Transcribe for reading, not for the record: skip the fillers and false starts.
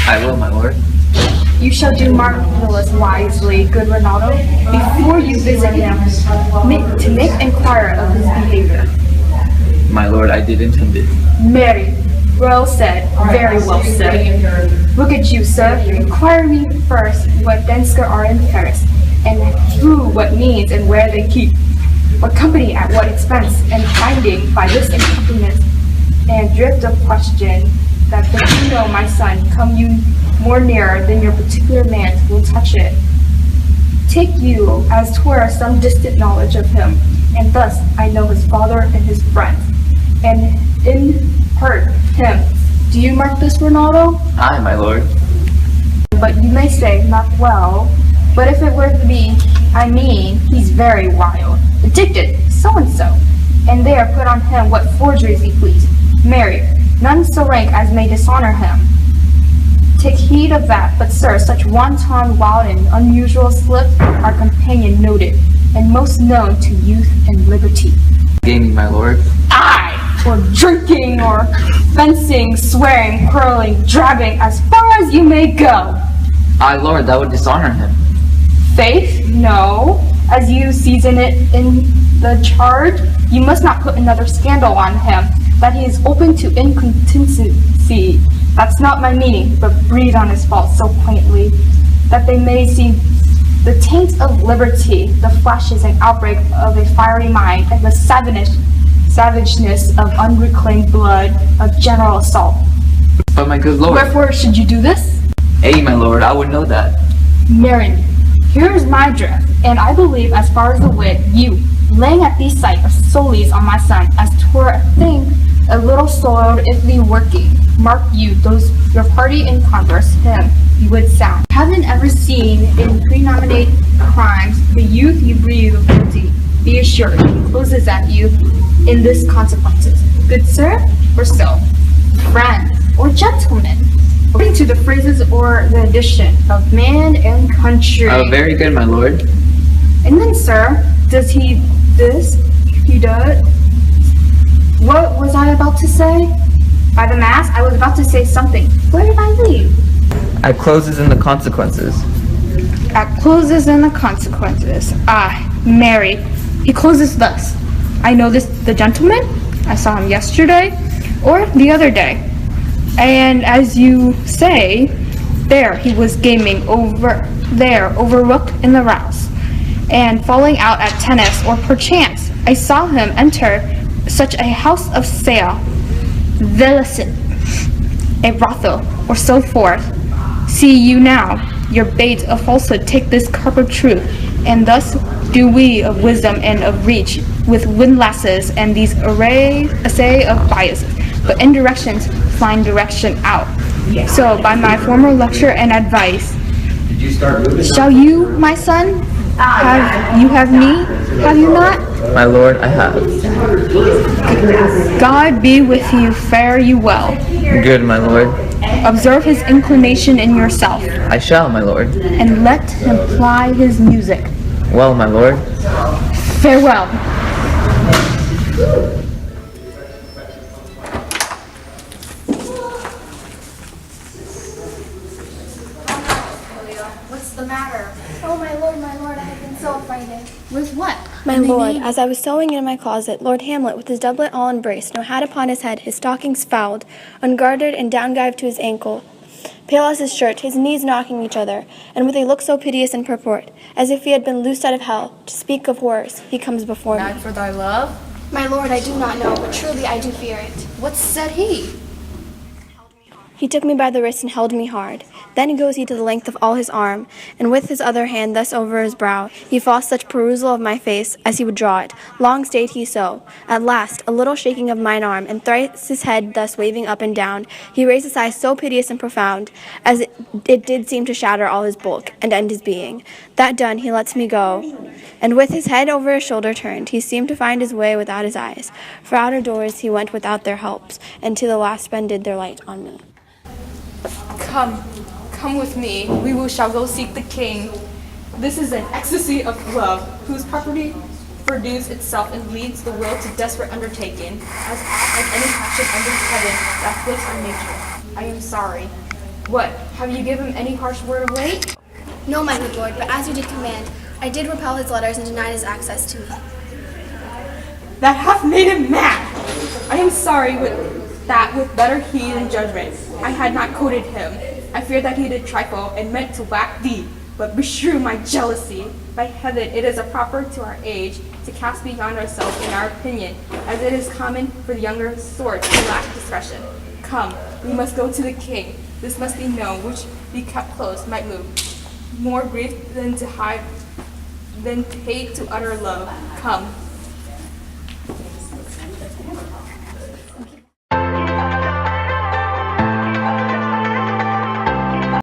I will, my lord. You shall do marvelous wisely, good Ronaldo, before you visit him, to make inquiry of his behavior. My lord, I did intend it. Mary, well said, very well said. Look at you, sir. Inquire me first what Densker are in Paris, and who, what means, and where they keep, what company at what expense, and finding by this accompaniment and drift of question that the you know, my son, come you more nearer than your particular man will touch it. Take you as 'twere some distant knowledge of him, and thus I know his father and his friends, and in hurt him. Do you mark this, Ronaldo? Aye, my lord. But you may say, not well, but if it were to be, I mean, he's very wild, addicted, so-and-so, and they are put on him what forgeries he please. Marry, none so rank as may dishonor him. Take heed of that, but sir, such wanton, wild, and unusual slip, our companion noted, and most known to youth and liberty. Gaming, my lord. Aye, or drinking, or fencing, swearing, quarreling, drabbing, as far as you may go. Aye, lord, that would dishonor him. Faith, no, as you season it in the charge, you must not put another scandal on him, that he is open to incontinency. That's not my meaning, but breathe on his faults so quaintly, that they may see the taint of liberty, the flashes and outbreak of a fiery mind, and the savageness of unreclaimed blood, of general assault. But my good lord. Wherefore should you do this? Ay, my lord, I would know that. Marry me. Here is my drift, and I believe as far as the wit, you, laying at these sight of soles on my son, as 'twere a thing a little soiled if thee working. Mark you, those your party in converse, him you would sound. Haven't ever seen in prenominate crimes the youth you breathe of guilty. Be assured, he closes at you in this consequences. Good sir, or so, friend, or gentleman, according to the phrases or the addition of man and country. Oh, very good, my lord. And then, sir, does he this? He does. What was I about to say? By the mass, I was about to say something. Where did I leave? At closes in the consequences. At closes and the consequences. Ah, Mary. He closes thus. I know this, the gentleman. I saw him yesterday, or the other day. And as you say, there he was gaming over there, overlooked in the rouse, and falling out at tennis, or perchance I saw him enter such a house of sale, Velicent, a brothel, or so forth. See you now, your bait of falsehood take this cup of truth, and thus do we of wisdom and of reach, with windlasses and these assay of biases, but in directions find direction out. So by my former lecture and advice, shall you, my son, have me, have you not? My lord, I have. God be with you, fare you well. Good, my lord. Observe his inclination in yourself, I shall, my lord. and let him ply his music. Well, my lord. Farewell. What's the matter? Oh, my lord, I have been so affrighted. With what? My lord, as I was sewing in my closet, Lord Hamlet, with his doublet all embraced, no hat upon his head, his stockings fouled, ungartered, and down-gyved to his ankle, pale as his shirt, his knees knocking each other, and with a look so piteous in purport, as if he had been loosed out of hell, to speak of horrors, he comes before me. Not for thy love? My lord, I do not know, but truly I do fear it. What said he? He took me by the wrist and held me hard. Then goes he to the length of all his arm, and with his other hand thus over his brow, he forced such perusal of my face as he would draw it. Long stayed he so. At last, a little shaking of mine arm, and thrice his head thus waving up and down, he raised his eyes so piteous and profound, as it did seem to shatter all his bulk, and end his being. That done, he lets me go, and with his head over his shoulder turned, he seemed to find his way without his eyes. For out of doors he went without their helps, and to the last spended their light on me. Come with me. Shall go seek the king. This is an ecstasy of love, whose property produces itself and leads the will to desperate undertaking, as oft like any passion under heaven that afflicts our nature. I am sorry. What? Have you given him any harsh word of late? No, my good lord, but as you did command, I did repel his letters and denied his access to me. That hath made him mad. I am sorry that with better heed and judgment I had not quoted him. I feared that he did trifle and meant to whack thee, but beshrew my jealousy. By heaven, it is proper to our age to cast beyond ourselves in our opinion, as it is common for the younger sort to lack discretion. Come, we must go to the king. This must be known, which be kept close might move more grief than to hate to utter love. Come.